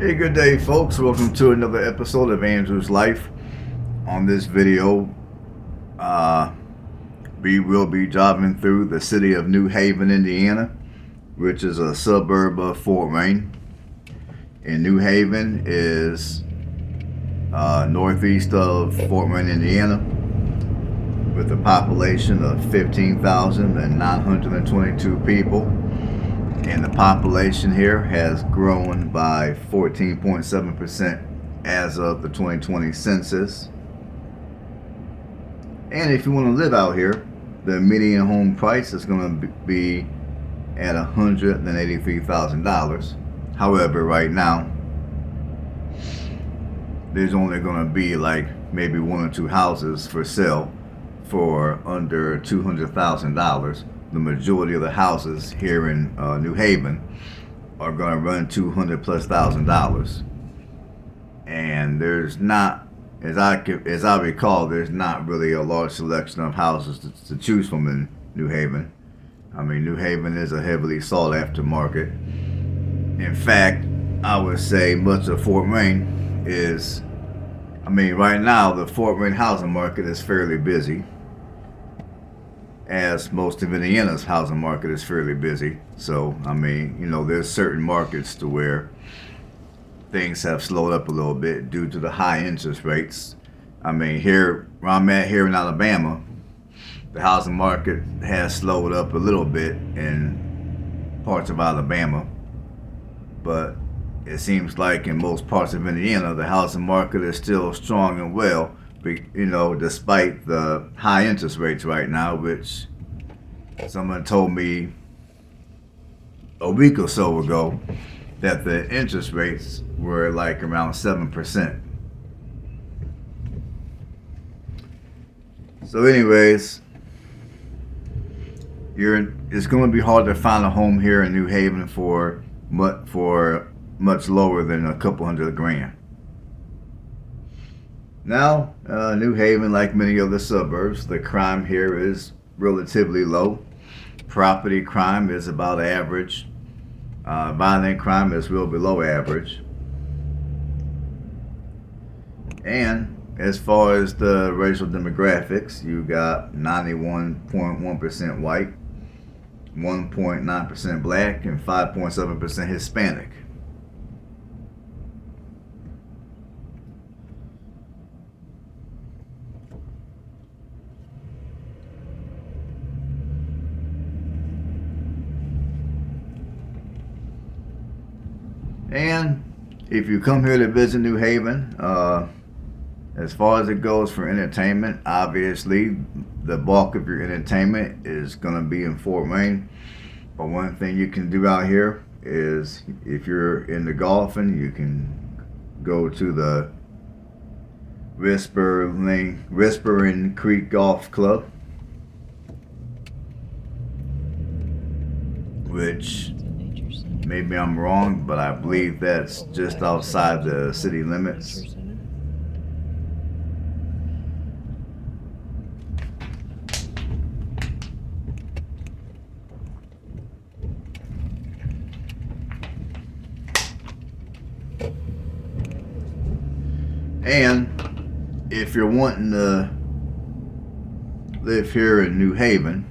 Hey, good day, folks. Welcome to another episode of Andrew's Life. On this video, we will be driving through the city of New Haven, Indiana, which is a suburb of Fort Wayne. And New Haven is northeast of Fort Wayne, Indiana, with a population of 15,922 people. And the population here has grown by 14.7% as of the 2020 census. And if you want to live out here, the median home price is going to be at $183,000. However, right now, there's only going to be like maybe one or two houses for sale for under $200,000. The majority of the houses here in New Haven are going to run $200,000+. And there's not, as I recall, there's not really a large selection of houses to choose from in New Haven. I mean, New Haven is a heavily sought after market. In fact, I would say much of Fort Wayne is, right now the Fort Wayne housing market is fairly busy, as most of Indiana's housing market is fairly busy. So, there's certain markets to where things have slowed up a little bit due to the high interest rates. Here, where I'm at here in Alabama, the housing market has slowed up a little bit in parts of Alabama. But it seems like in most parts of Indiana, the housing market is still strong and well, despite the high interest rates right now, which someone told me a week or so ago that the interest rates were like around 7%. So anyways, it's going to be hard to find a home here in New Haven for much lower than a couple $100,000. Now, New Haven, like many other suburbs, the crime here is relatively low. Property crime is about average. Violent crime is real below average. And as far as the racial demographics, you got 91.1% white, 1.9% black, and 5.7% Hispanic. And if you come here to visit New Haven, as far as it goes for entertainment, obviously the bulk of your entertainment is going to be in Fort Wayne. But one thing you can do out here is, if you're into golfing, you can go to the Whispering Creek Golf Club, which, maybe I'm wrong, but I believe that's just outside the city limits. And if you're wanting to live here in New Haven,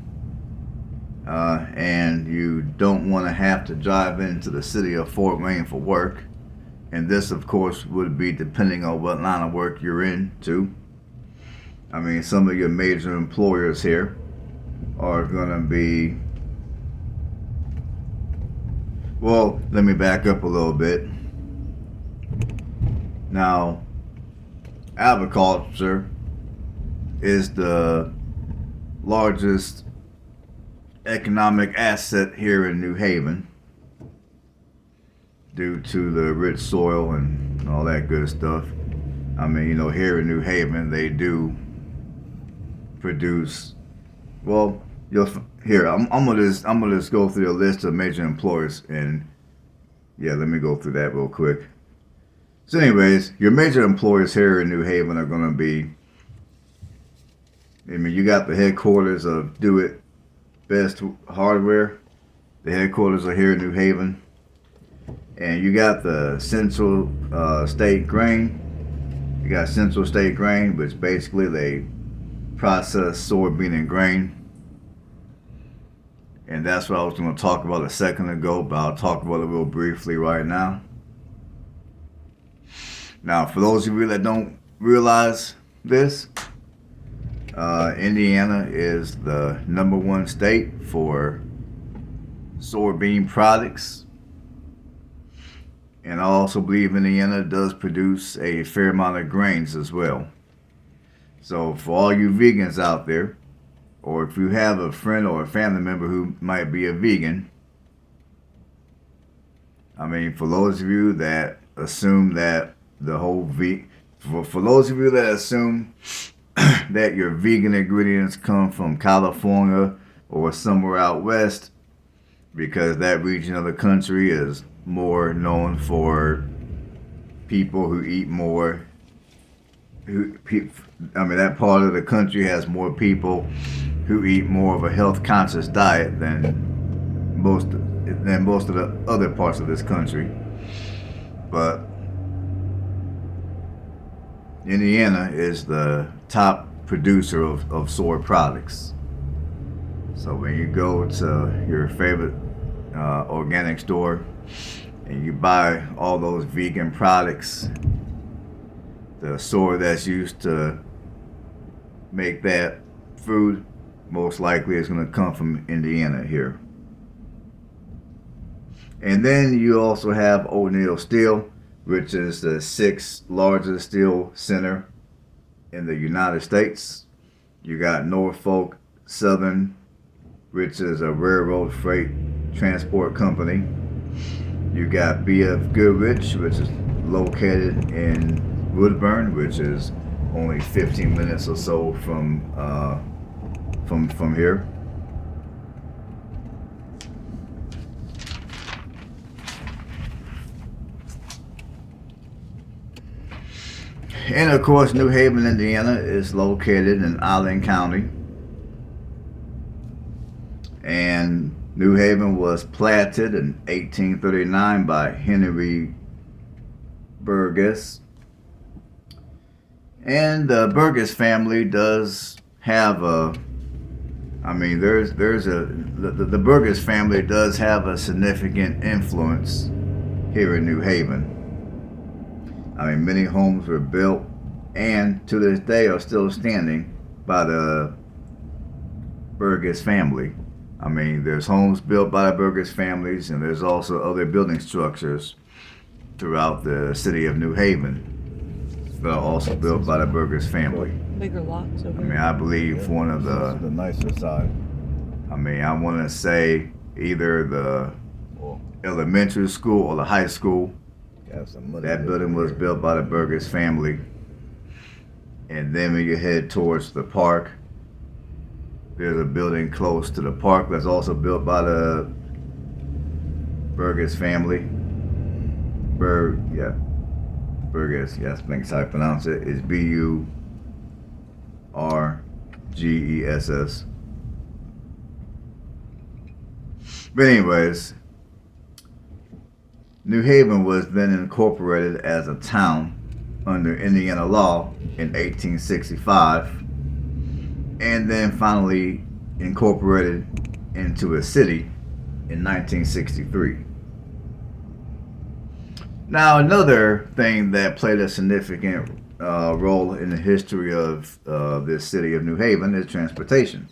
and you don't want to have to drive into the city of Fort Wayne for work, and this of course would be depending on what line of work you're into. Some of your major employers here are going to be, well, let me back up a little bit. Now, agriculture is the largest economic asset here in New Haven due to the rich soil and all that good stuff. Here in New Haven, they do produce, well, I'm gonna just go through a list of major employers, and yeah, let me go through that real quick. So anyways, your major employers here in New Haven are going to be, you got the headquarters of Do It Best Hardware. The headquarters are here in New Haven. And you got the Central State Grain. You got Central State Grain, which basically they process soybean and grain. And that's what I was going to talk about a second ago, but I'll talk about it real briefly right now. Now, for those of you that don't realize this, Indiana is the #1 state for soybean products. And I also believe Indiana does produce a fair amount of grains as well. So for all you vegans out there, or if you have a friend or a family member who might be a vegan, I mean, for those of you that assume that the whole for those of you that assume that your vegan ingredients come from California or somewhere out west, because that region of the country is more known for people who eat more. That part of the country has more people who eat more of a health conscious diet than most of the other parts of this country. But Indiana is the top producer of soy products. So when you go to your favorite organic store and you buy all those vegan products, the soy that's used to make that food most likely is going to come from Indiana here. And then you also have O'Neill Steel, which is the 6th largest steel center in the United States. You got Norfolk Southern, which is a railroad freight transport company. You got B.F. Goodrich, which is located in Woodburn, which is only 15 minutes or so from here. And of course, New Haven, Indiana is located in Allen County. And New Haven was platted in 1839 by Henry Burgess. And the Burgess family does have the Burgess family does have a significant influence here in New Haven. I mean, many homes were built and to this day are still standing by the Burgess family. I mean, there's homes built by the Burgess families, and there's also other building structures throughout the city of New Haven that are also built by the Burgess family. Bigger lots over I mean, I believe one of the nicer side. I mean, I want to say either the elementary school or the high school. That building was built by the Burgess family. And then when you head towards the park, there's a building close to the park that's also built by the Burgess family. Burgess, yes, I think that's how I pronounce it. It's Burgess. But anyways, New Haven was then incorporated as a town under Indiana law in 1865, and then finally incorporated into a city in 1963. Now, another thing that played a significant role in the history of this city of New Haven is transportation.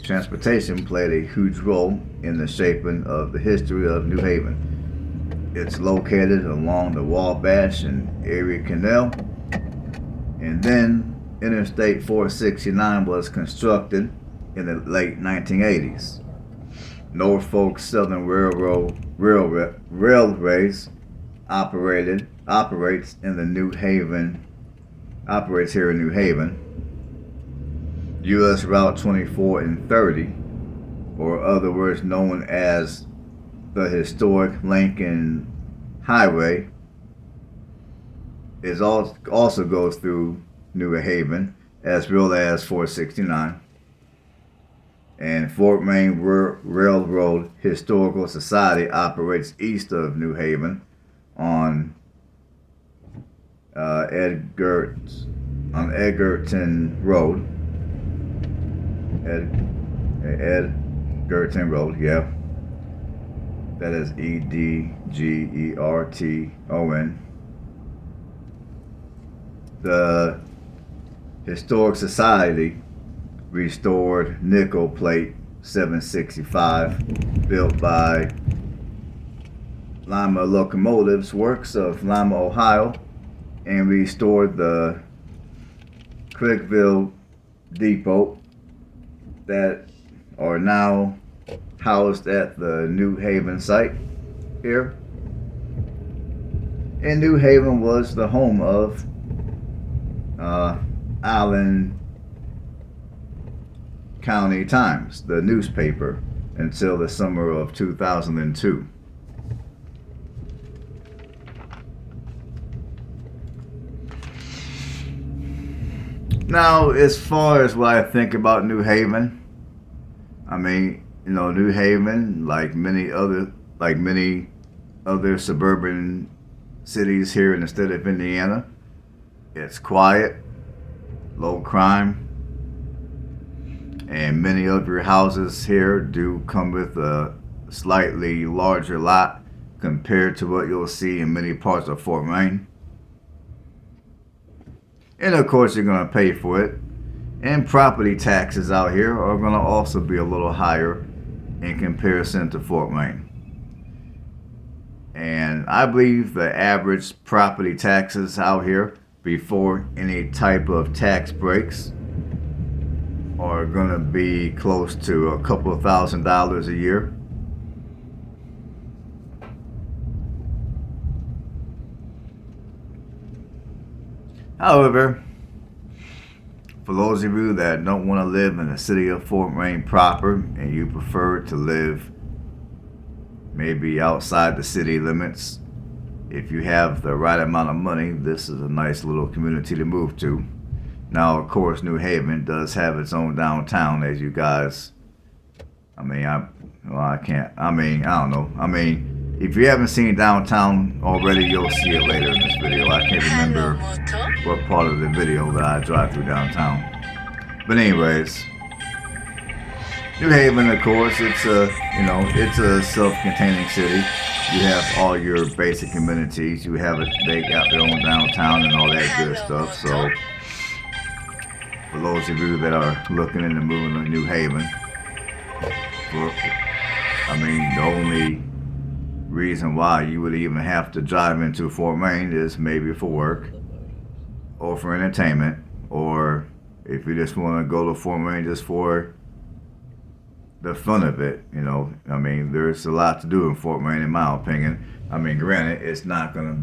Transportation played a huge role in the shaping of the history of New Haven. It's located along the Wabash and Erie Canal, and then Interstate 469 was constructed in the late 1980s. Norfolk Southern Railways operates here in New Haven. U.S. Route 24 and 30, or other words known as the historic Lincoln Highway, also goes through New Haven, as well as 469. And Fort Wayne Railroad Historical Society operates east of New Haven, on Edgerton Road. Edgerton Road, yeah. That is Edgerton. The Historic Society restored nickel plate 765 built by Lima Locomotives Works of Lima, Ohio, and restored the Crickville Depot that are now housed at the New Haven site here. And New Haven was the home of Allen County Times, the newspaper, until the summer of 2002. Now, as far as what I think about New Haven, I mean, you know, New Haven, like many other suburban cities here in the state of Indiana, it's quiet, low crime, and many of your houses here do come with a slightly larger lot compared to what you'll see in many parts of Fort Wayne. And of course, you're going to pay for it. And property taxes out here are going to also be a little higher in comparison to Fort Wayne. And I believe the average property taxes out here before any type of tax breaks are going to be close to a couple of $1,000s a year. However, for those of you that don't want to live in the city of Fort Wayne proper and you prefer to live maybe outside the city limits, if you have the right amount of money, this is a nice little community to move to. Now, of course, New Haven does have its own downtown, as you guys, I don't know. If you haven't seen downtown already, you'll see it later in this video. I can't remember what part of the video that I drive through downtown. But anyways, New Haven, of course, it's a self-containing city. You have all your basic amenities. They got their own downtown and all that good stuff. So for those of you that are looking into moving to New Haven, the only reason why you would even have to drive into Fort Wayne is maybe for work or for entertainment, or if you just want to go to Fort Wayne just for the fun of it. There's a lot to do in Fort Wayne, in my opinion. Granted, it's not going to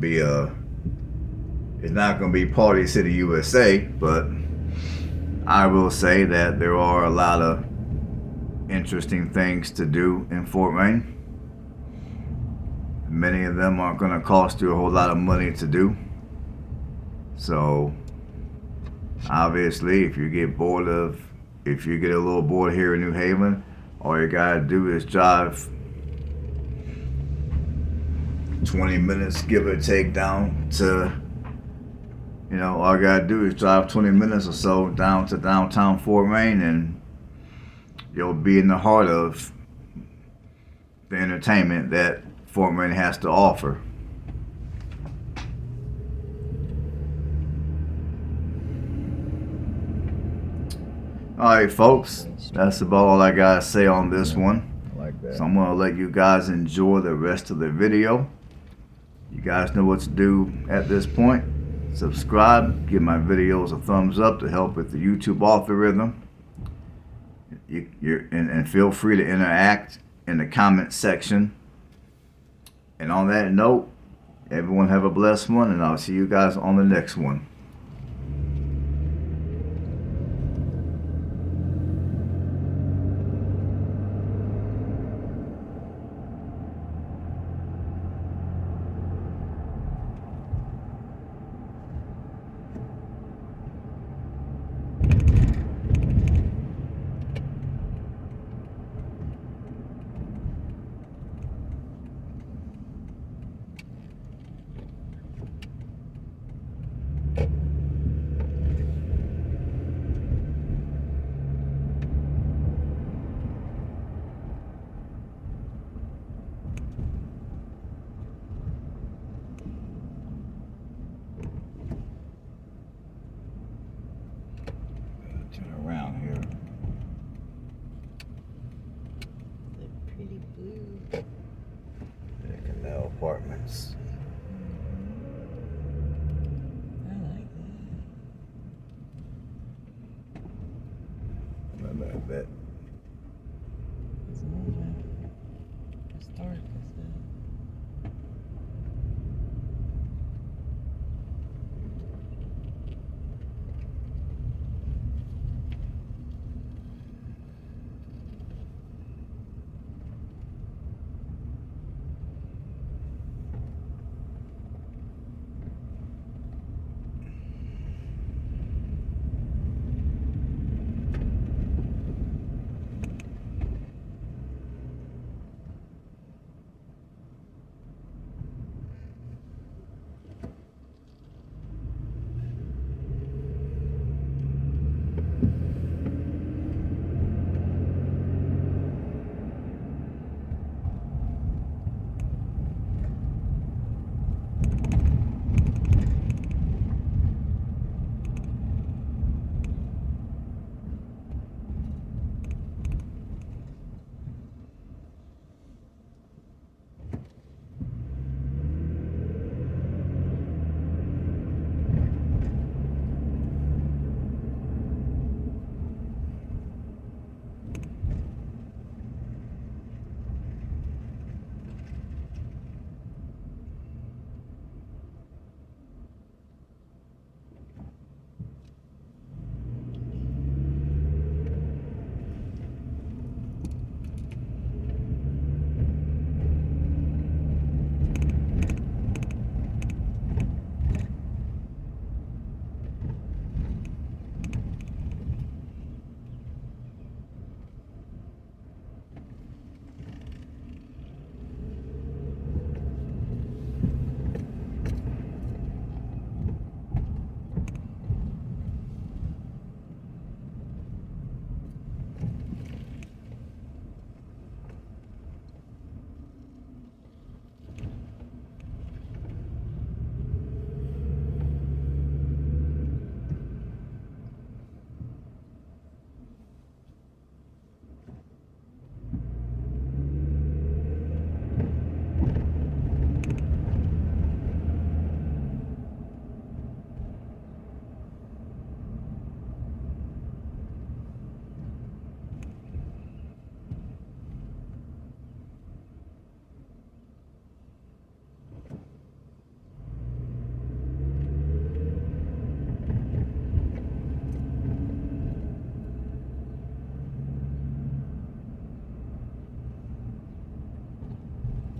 be Party City USA, but I will say that there are a lot of interesting things to do in Fort Wayne. Many of them aren't going to cost you a whole lot of money to do. So, obviously, if you get a little bored here in New Haven, all you gotta do is drive 20 minutes, give or take, down to, all you gotta do is drive 20 minutes or so down to downtown Fort Wayne, and you'll be in the heart of the entertainment that Fort Wayne has to offer. Alright, folks, that's about all I gotta say on this one. So I'm gonna let you guys enjoy the rest of the video. You guys know what to do at this point. Subscribe, give my videos a thumbs up to help with the YouTube algorithm. And feel free to interact in the comment section. And on that note, everyone have a blessed one, and I'll see you guys on the next one. Bet. It's moving. Historic, I said.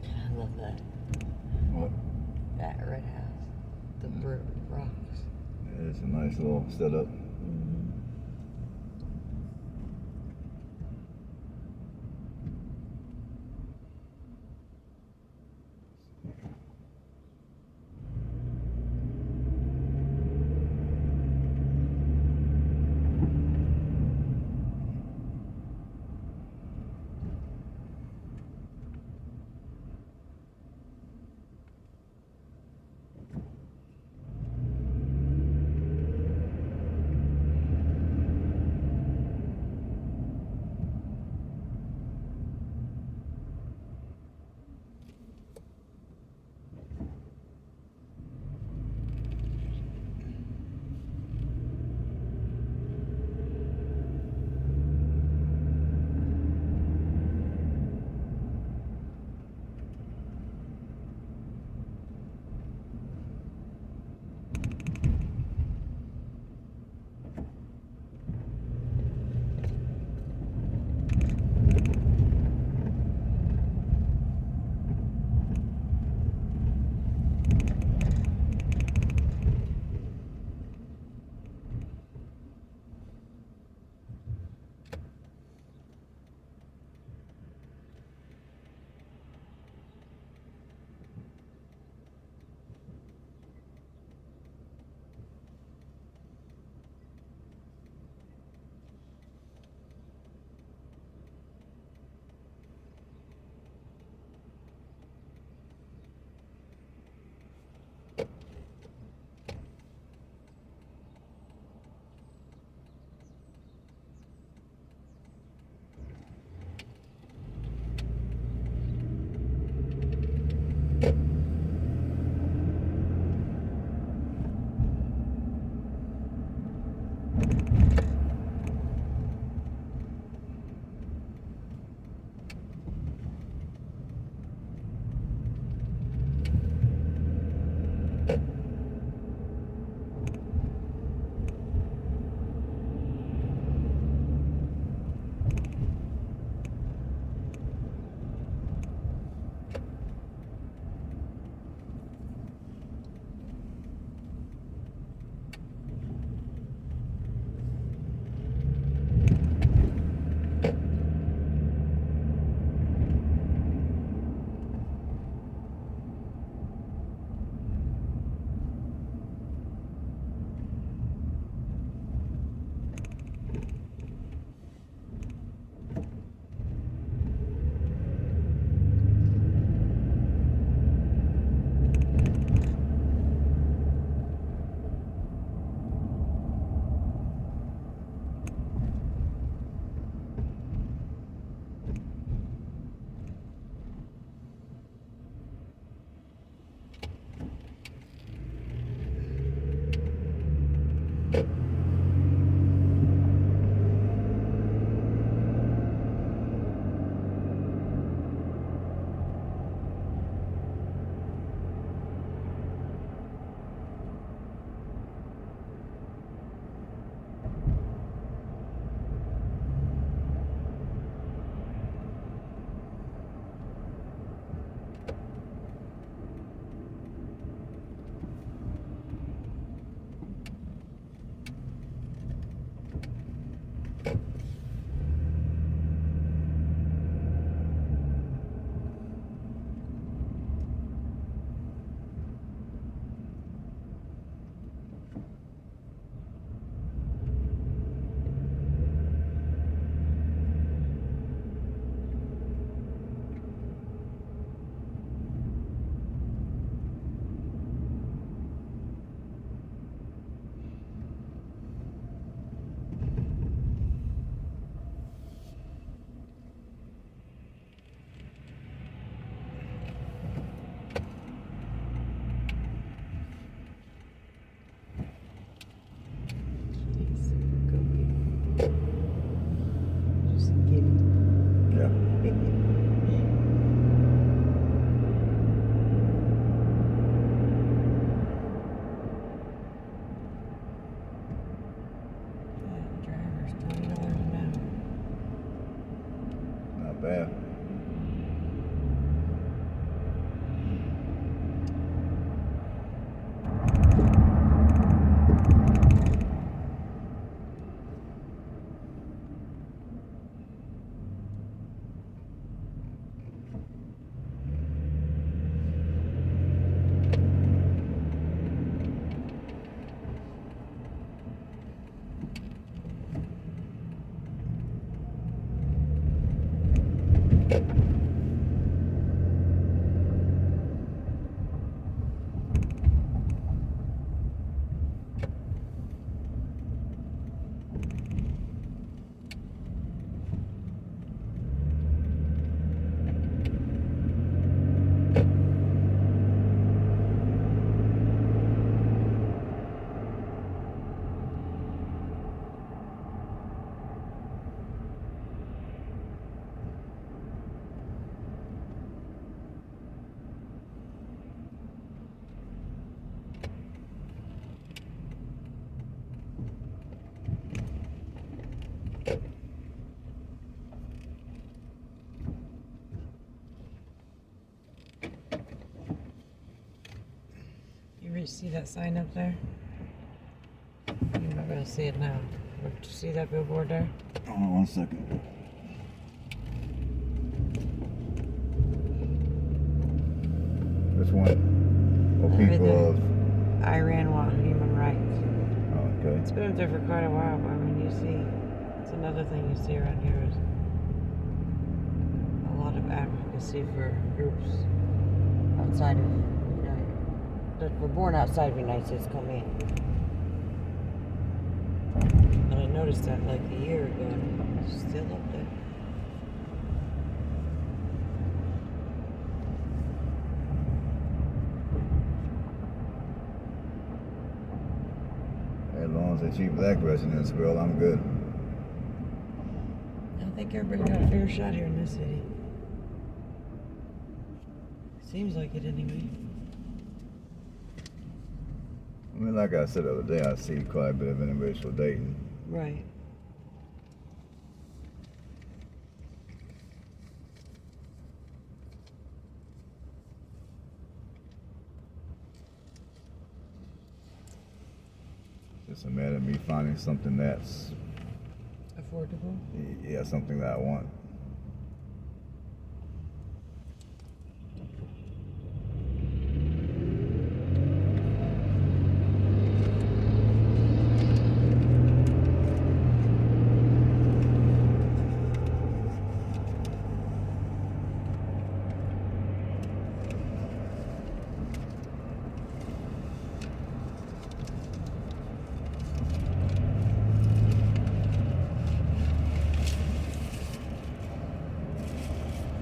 I love that. What? That red house. The brick rocks. Yeah, it's a nice little setup. you see that sign up there? You're not gonna see it now. But you see that billboard there? Hold on 1 second. Which one? Oh, Right people there. of. Iran want human rights. Okay. It's been up there for quite a while, but I mean, you see, it's another thing you see around here is a lot of advocacy for groups outside of the United, that were born outside of the United States come in. And I noticed that like a year ago, and it's still up there. As long as they keep black residents, well, I'm good. I think everybody got a fair shot here in this city. Seems like it anyway. I mean, like I said the other day, I see quite a bit of interracial dating. Right. Just a matter of me finding something that's, Affordable. yeah, something that I want.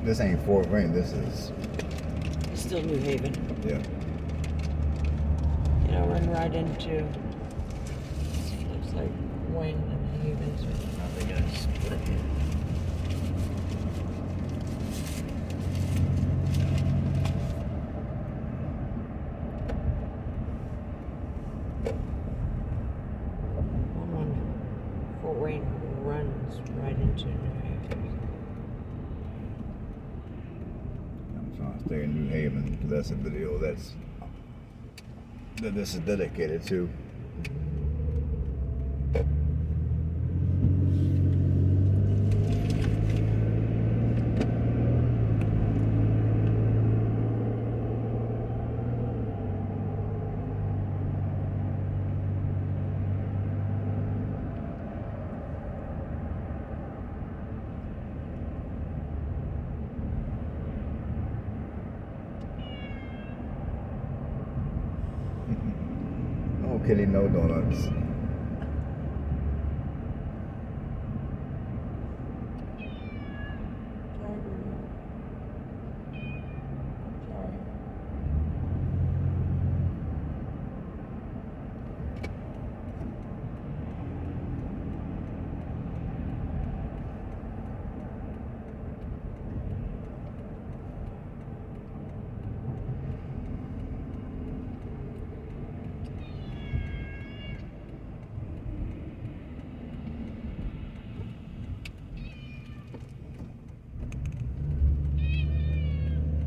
This ain't Fort Wayne, this is, It's still New Haven. yeah. You know, run right into. Looks like Wayne and Haven, so we're probably gonna split here. Fort Wayne runs right into New Haven. I'm trying to stay in New Haven because that's a video that this is dedicated to. No kitty, no donuts.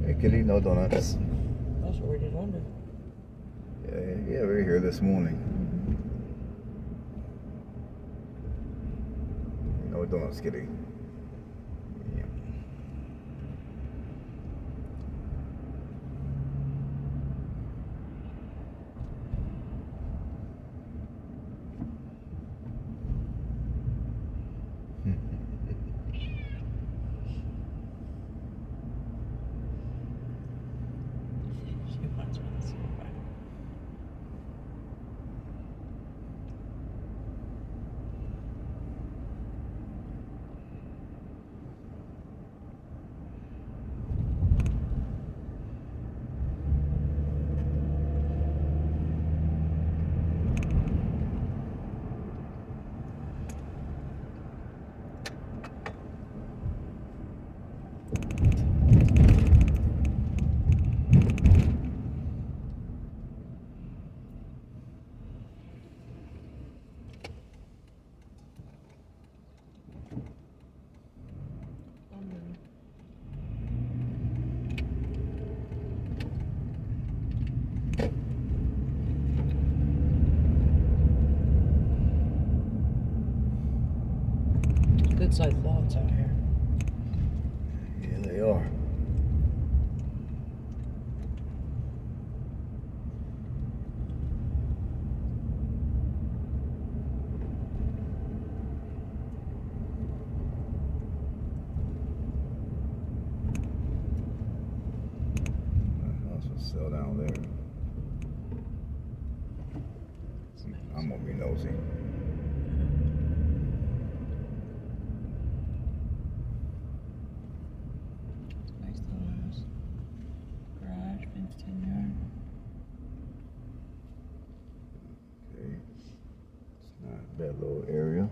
Hey kitty, no donuts. That's what we did under. Yeah, we're here this morning. No donuts, kitty. Yeah. She wants one so bad. good sized lots out here. Yeah, they are. Sell down there. I'm gonna be nosy. Nice little house. Garage, fenced in yard. Okay. It's not a bad little area.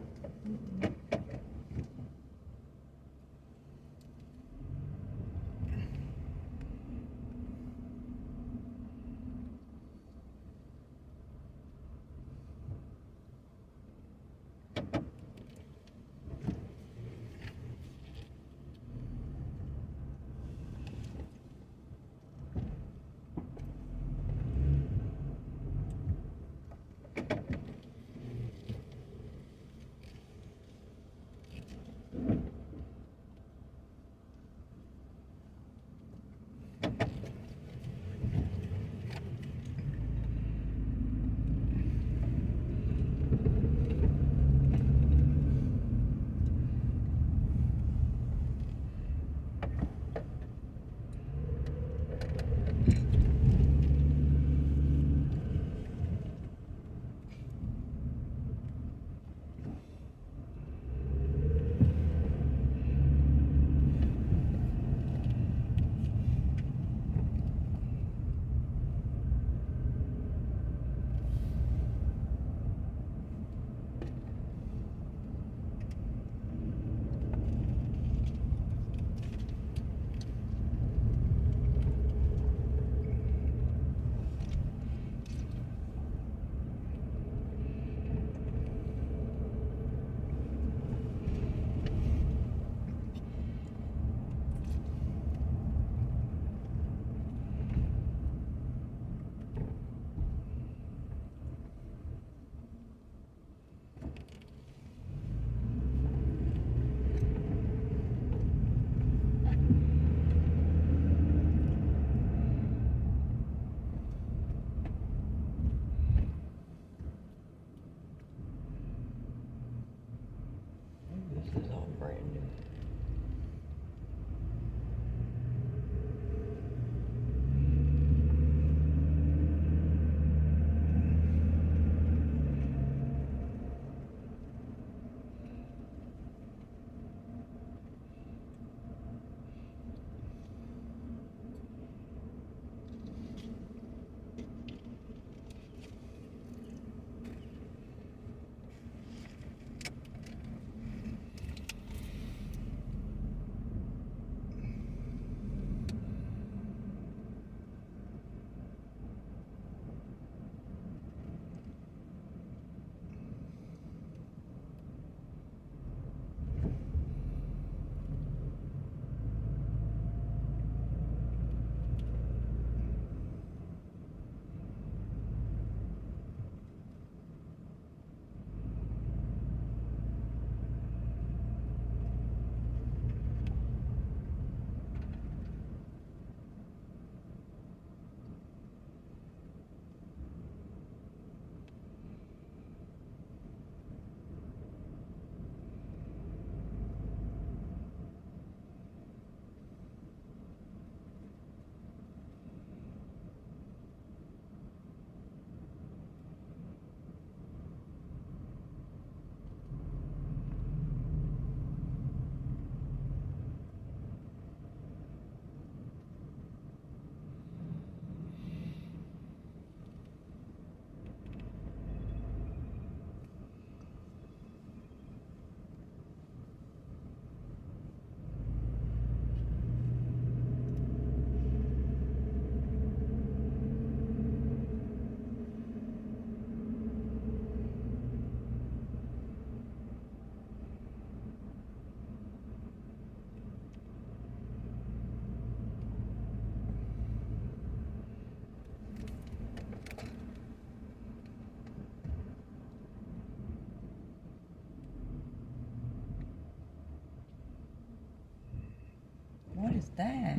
at that.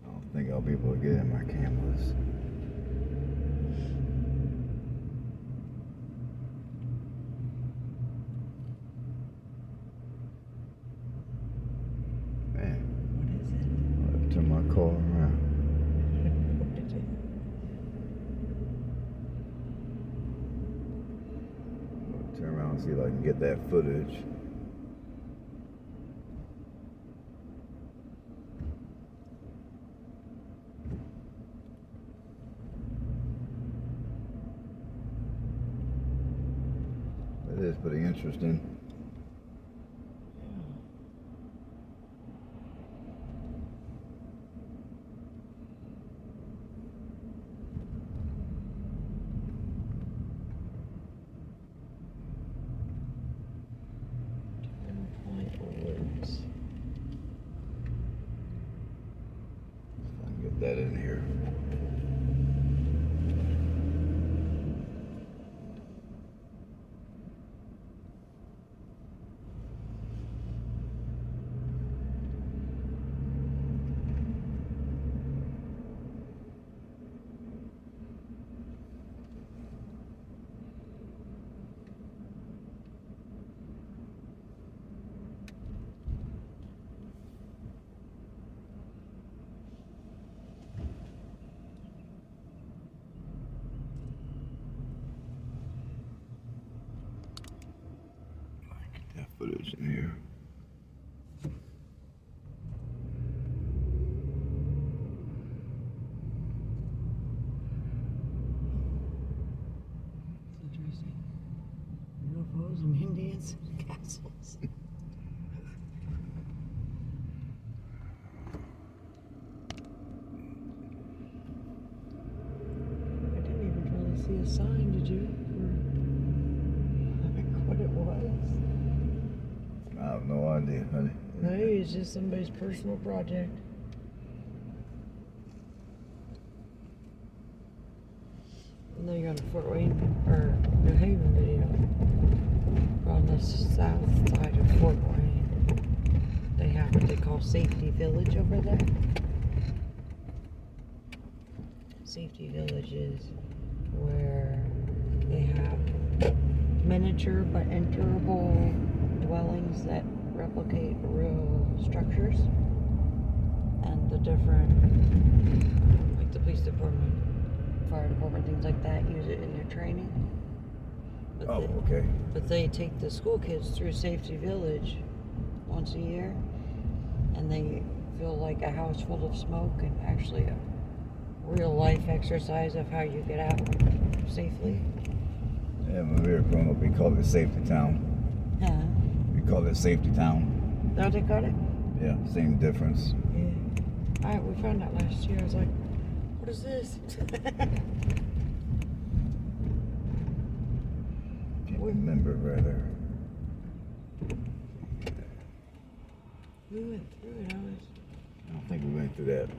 I don't think I'll be able to get in my cameras. Man, What is it? I'll have to turn my car around. What is it? I'll turn around and see if I can get that footage. It is pretty interesting. I can get that in here. That footage in here. It's interesting. UFOs and Indians and castles. I didn't even really see a sign, did you? For what it was? I have no idea, honey. Maybe it's just somebody's personal project. And then you got a Fort Wayne or New Haven video on the south side of Fort Wayne. They have what they call Safety Village over there. Safety villages where they have miniature but enterable dwellings that replicate real structures, and the different like the police department, fire department, things like that use it in their training. But Okay. but they take the school kids through Safety Village once a year, and they feel like a house full of smoke and actually a real life exercise of how you get out safely. Yeah, when we were growing up, we called it Safety Town. Huh? We called it Safety Town. Is that what they got it? Yeah, same difference. Yeah. We found out last year. I was like, what is this? Can't remember rather. We went through it. I don't think we went through that.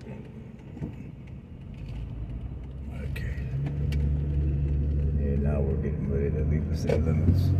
Okay. Yeah, now we're getting ready to leave the city limits.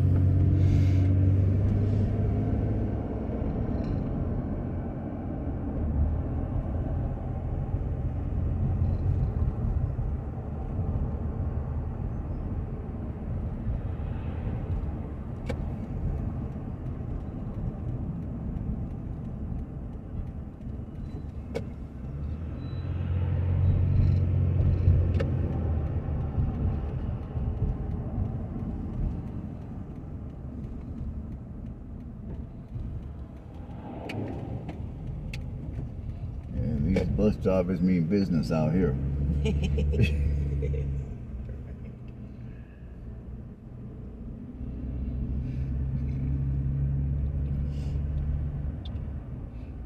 These bus drivers mean business out here.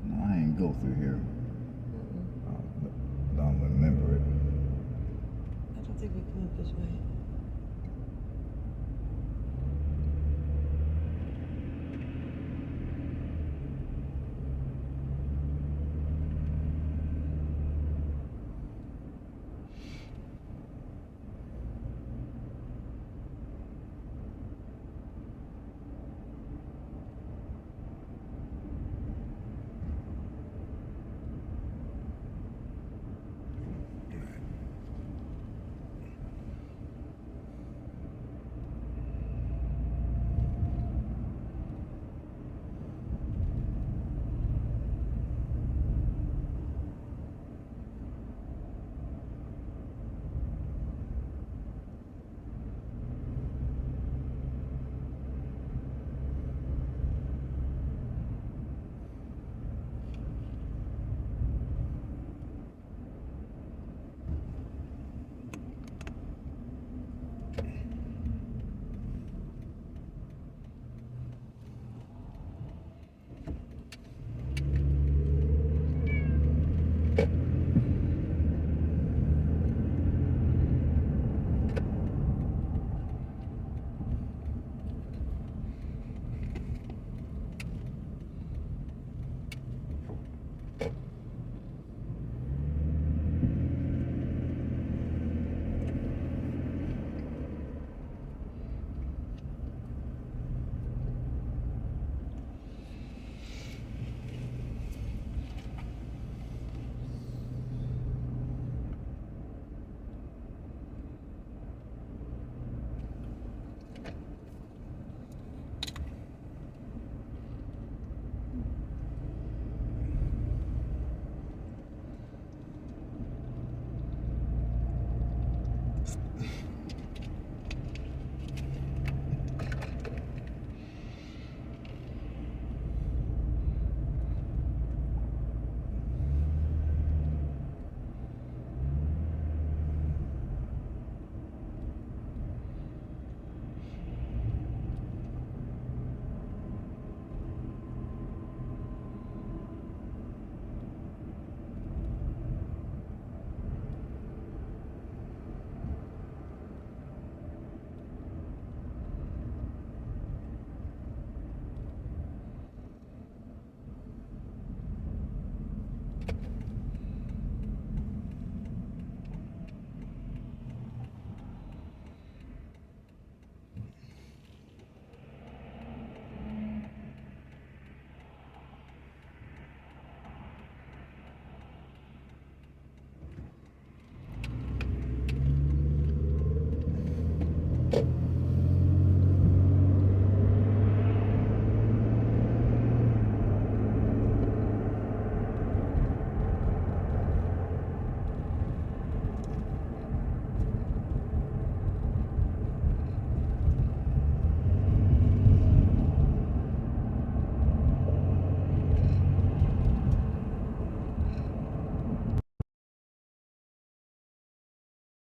No, I ain't go through here. I don't remember it. I don't think we come up this way.